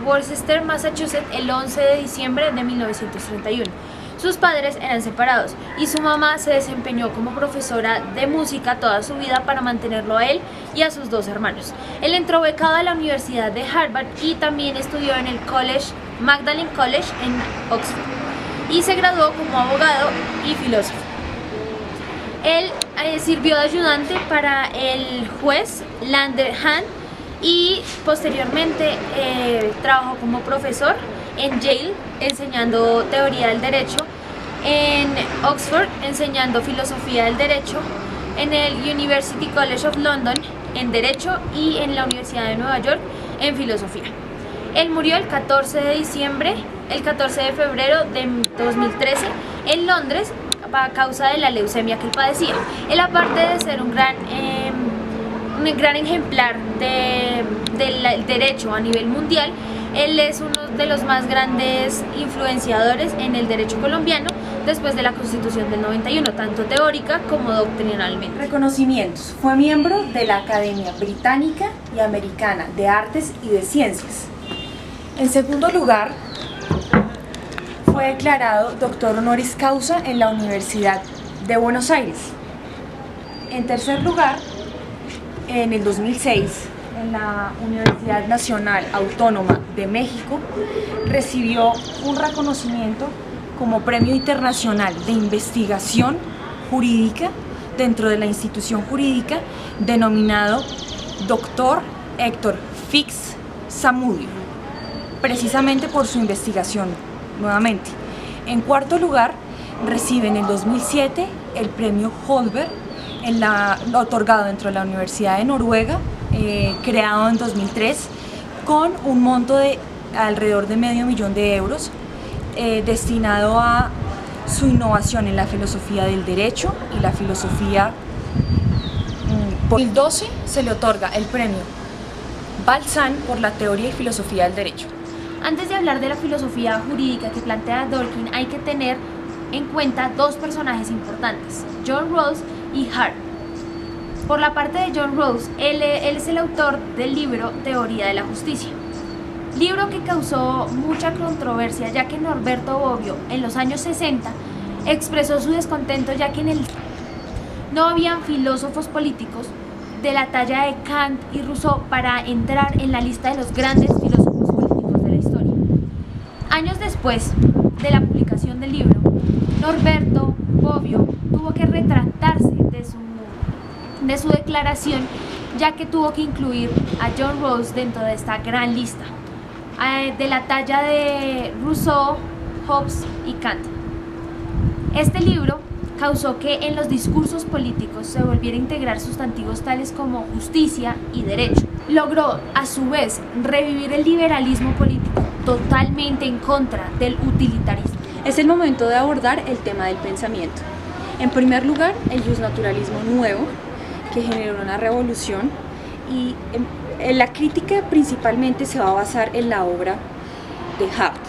Worcester, Massachusetts, el 11 de diciembre de 1931. Sus padres eran separados y su mamá se desempeñó como profesora de música toda su vida para mantenerlo a él y a sus dos hermanos. Él entró becado a la Universidad de Harvard y también estudió en el Magdalen College en Oxford y se graduó como abogado y filósofo. Él sirvió de ayudante para el juez Lander Hahn y posteriormente trabajó como profesor en Yale enseñando teoría del derecho, en Oxford enseñando filosofía del derecho, en el University College of London en derecho y en la Universidad de Nueva York en filosofía. Él murió el 14 de febrero de 2013 en Londres a causa de la leucemia que él padecía. Él, aparte de ser un gran ejemplar del derecho a nivel mundial, él es uno de los más grandes influenciadores en el derecho colombiano después de la Constitución del 91, tanto teórica como doctrinalmente. Reconocimientos. Fue miembro de la Academia Británica y Americana de Artes y de Ciencias. En segundo lugar, fue declarado doctor honoris causa en la Universidad de Buenos Aires. En tercer lugar, en el 2006, en la Universidad Nacional Autónoma de México, recibió un reconocimiento como Premio Internacional de Investigación Jurídica dentro de la institución jurídica denominado Dr. Héctor Fix Zamudio, precisamente por su investigación nuevamente. En cuarto lugar, recibe en el 2007 el Premio Holberg, otorgado dentro de la Universidad de Noruega, creado en 2003, con un monto de alrededor de €500,000, destinado a su innovación en la filosofía del derecho y la filosofía. En 2012 se le otorga el premio Balzan por la teoría y filosofía del derecho. Antes de hablar de la filosofía jurídica que plantea Dworkin, hay que tener en cuenta dos personajes importantes, John Rawls y Hart. Por la parte de John Rawls, él es el autor del libro Teoría de la Justicia, libro que causó mucha controversia ya que Norberto Bobbio en los años 60 expresó su descontento ya que no habían filósofos políticos de la talla de Kant y Rousseau para entrar en la lista de los grandes filósofos políticos de la historia. Años después de la publicación del libro, Norberto Bobbio tuvo que retractarse de su declaración, ya que tuvo que incluir a John Rawls dentro de esta gran lista, de la talla de Rousseau, Hobbes y Kant. Este libro causó que en los discursos políticos se volviera a integrar sustantivos tales como justicia y derecho. Logró, a su vez, revivir el liberalismo político totalmente en contra del utilitarismo. Es el momento de abordar el tema del pensamiento. En primer lugar, el justnaturalismo nuevo, que generó una revolución, y en la crítica principalmente se va a basar en la obra de Hart,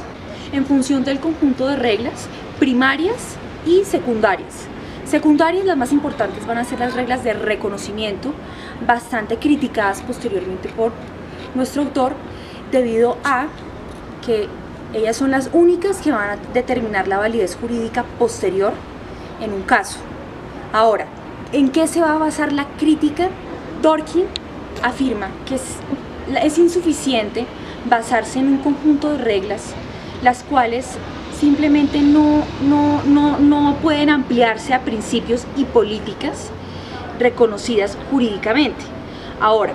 en función del conjunto de reglas primarias y secundarias. Secundarias, las más importantes, van a ser las reglas de reconocimiento, bastante criticadas posteriormente por nuestro autor, debido a que ellas son las únicas que van a determinar la validez jurídica posterior en un caso. Ahora, ¿en qué se va a basar la crítica? Dworkin afirma que es insuficiente basarse en un conjunto de reglas, las cuales simplemente no pueden ampliarse a principios y políticas reconocidas jurídicamente. Ahora,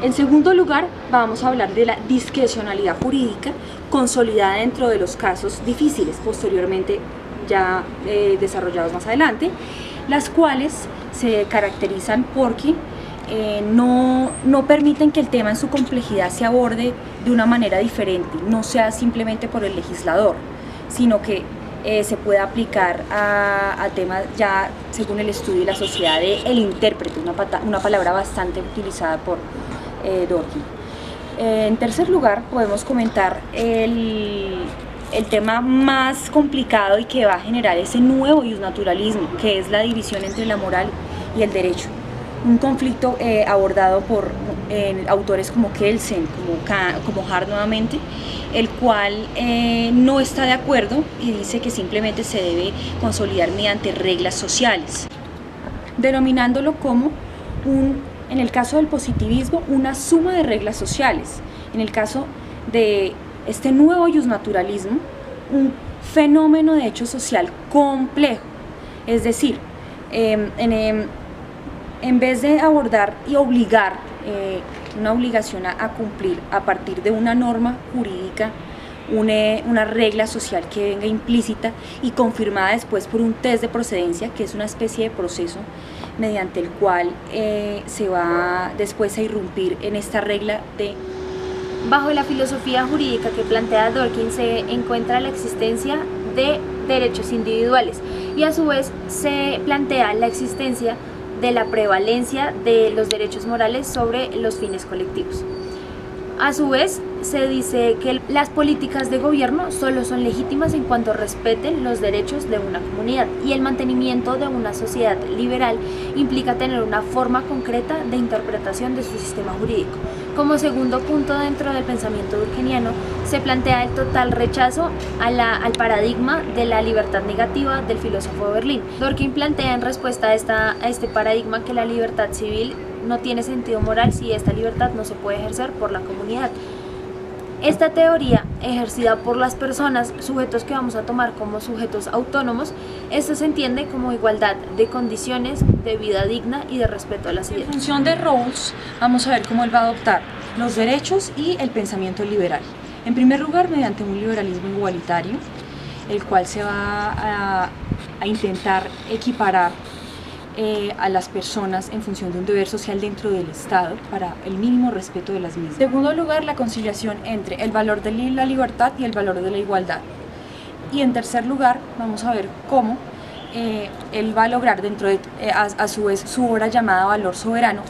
en segundo lugar, vamos a hablar de la discrecionalidad jurídica consolidada dentro de los casos difíciles, posteriormente ya desarrollados más adelante, las cuales se caracterizan porque no permiten que el tema en su complejidad se aborde de una manera diferente, no sea simplemente por el legislador, sino que se puede aplicar a temas ya según el estudio y la sociedad del intérprete, una palabra bastante utilizada por Dworkin. En tercer lugar, podemos comentar el tema más complicado y que va a generar ese nuevo justnaturalismo, que es la división entre la moral y el derecho. un conflicto abordado por autores como Kelsen, como Hart nuevamente, el cual no está de acuerdo y dice que simplemente se debe consolidar mediante reglas sociales, denominándolo como en el caso del positivismo, una suma de reglas sociales. En el caso de este nuevo justnaturalismo, un fenómeno de hecho social complejo. Es decir, en vez de abordar y obligar una obligación a cumplir a partir de una norma jurídica, una regla social que venga implícita y confirmada después por un test de procedencia, que es una especie de proceso mediante el cual se va después a irrumpir en esta regla de... Bajo la filosofía jurídica que plantea Dworkin se encuentra la existencia de derechos individuales y a su vez se plantea la existencia de la prevalencia de los derechos morales sobre los fines colectivos. A su vez, se dice que las políticas de gobierno solo son legítimas en cuanto respeten los derechos de una comunidad y el mantenimiento de una sociedad liberal implica tener una forma concreta de interpretación de su sistema jurídico. Como segundo punto dentro del pensamiento durkheimiano, se plantea el total rechazo al paradigma de la libertad negativa del filósofo de Berlín. Dworkin plantea en respuesta a este paradigma que la libertad civil no tiene sentido moral si esta libertad no se puede ejercer por la comunidad. Esta teoría, ejercida por las personas, sujetos que vamos a tomar como sujetos autónomos, esto se entiende como igualdad de condiciones, de vida digna y de respeto a las ideas. En función de Rawls, vamos a ver cómo él va a adoptar los derechos y el pensamiento liberal. En primer lugar, mediante un liberalismo igualitario, el cual se va a intentar equiparar a las personas en función de un deber social dentro del Estado para el mínimo respeto de las mismas. En segundo lugar, la conciliación entre el valor de la libertad y el valor de la igualdad. Y en tercer lugar, vamos a ver cómo él va a lograr dentro de, a su vez, su obra llamada Valor Soberano,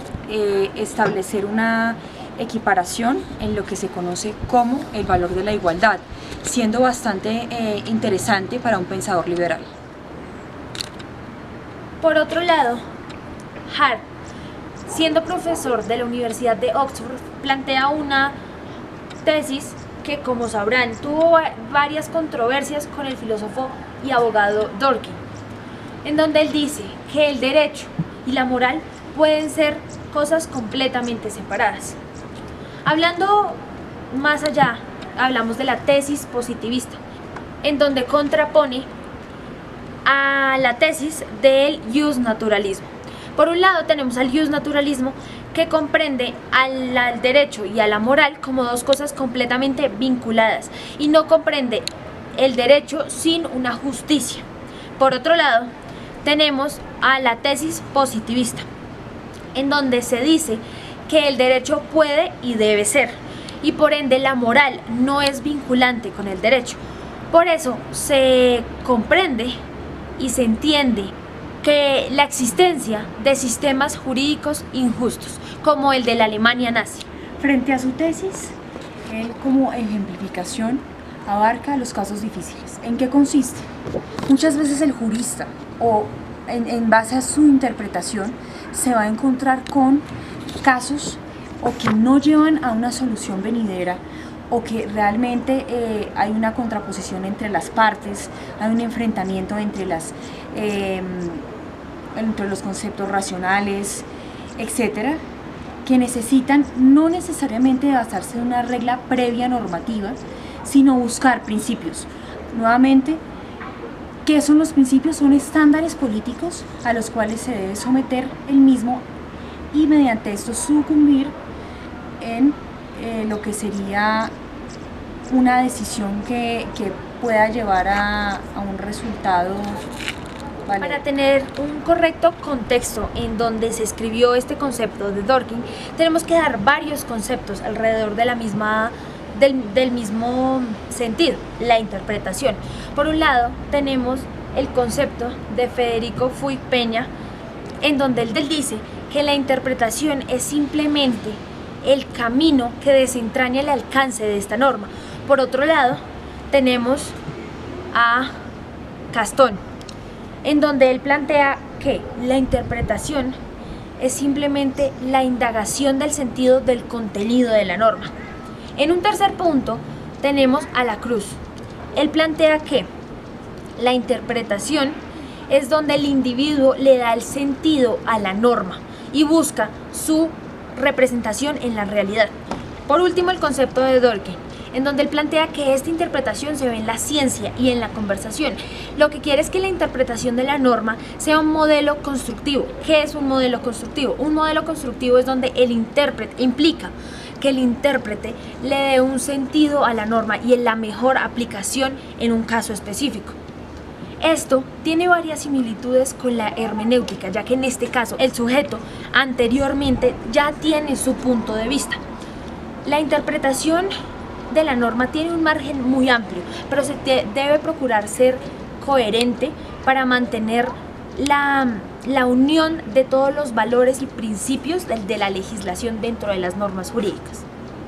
establecer una equiparación en lo que se conoce como el valor de la igualdad, siendo bastante interesante para un pensador liberal. Por otro lado, Hart, siendo profesor de la Universidad de Oxford, plantea una tesis que, como sabrán, tuvo varias controversias con el filósofo y abogado Dworkin, en donde él dice que el derecho y la moral pueden ser cosas completamente separadas. Hablando más allá, hablamos de la tesis positivista, en donde contrapone a la tesis del justnaturalismo. Por un lado tenemos al justnaturalismo, que comprende al derecho y a la moral como dos cosas completamente vinculadas y no comprende el derecho sin una justicia. Por otro lado tenemos a la tesis positivista, en donde se dice que el derecho puede y debe ser, y por ende la moral no es vinculante con el derecho. Por eso se comprende y se entiende que la existencia de sistemas jurídicos injustos, como el de la Alemania nazi. Frente a su tesis, él como ejemplificación abarca los casos difíciles. ¿En qué consiste? Muchas veces el jurista, o en base a su interpretación, se va a encontrar con casos o que no llevan a una solución venidera, o que realmente hay una contraposición entre las partes, hay un enfrentamiento entre los conceptos racionales, etcétera, que necesitan no necesariamente basarse en una regla previa normativa, sino buscar principios. Nuevamente, ¿qué son los principios? Son estándares políticos a los cuales se debe someter el mismo y mediante esto sucumbir en lo que sería una decisión que pueda llevar a un resultado. Vale. Para tener un correcto contexto en donde se escribió este concepto de Dworkin, tenemos que dar varios conceptos alrededor de del mismo sentido, la interpretación. Por un lado tenemos el concepto de Federico Fuy Peña, en donde él dice que la interpretación es simplemente el camino que desentraña el alcance de esta norma. Por otro lado, tenemos a Castón, en donde él plantea que la interpretación es simplemente la indagación del sentido del contenido de la norma. En un tercer punto tenemos a Lacroix. Él plantea que la interpretación es donde el individuo le da el sentido a la norma y busca su representación en la realidad. Por último, el concepto de Durkheim, en donde él plantea que esta interpretación se ve en la ciencia y en la conversación. Lo que quiere es que la interpretación de la norma sea un modelo constructivo. ¿Qué es un modelo constructivo? Un modelo constructivo es donde el intérprete implica que el intérprete le dé un sentido a la norma y en la mejor aplicación en un caso específico. Esto tiene varias similitudes con la hermenéutica, ya que en este caso el sujeto anteriormente ya tiene su punto de vista. La interpretación de la norma tiene un margen muy amplio, pero se debe procurar ser coherente para mantener la unión de todos los valores y principios de la legislación dentro de las normas jurídicas.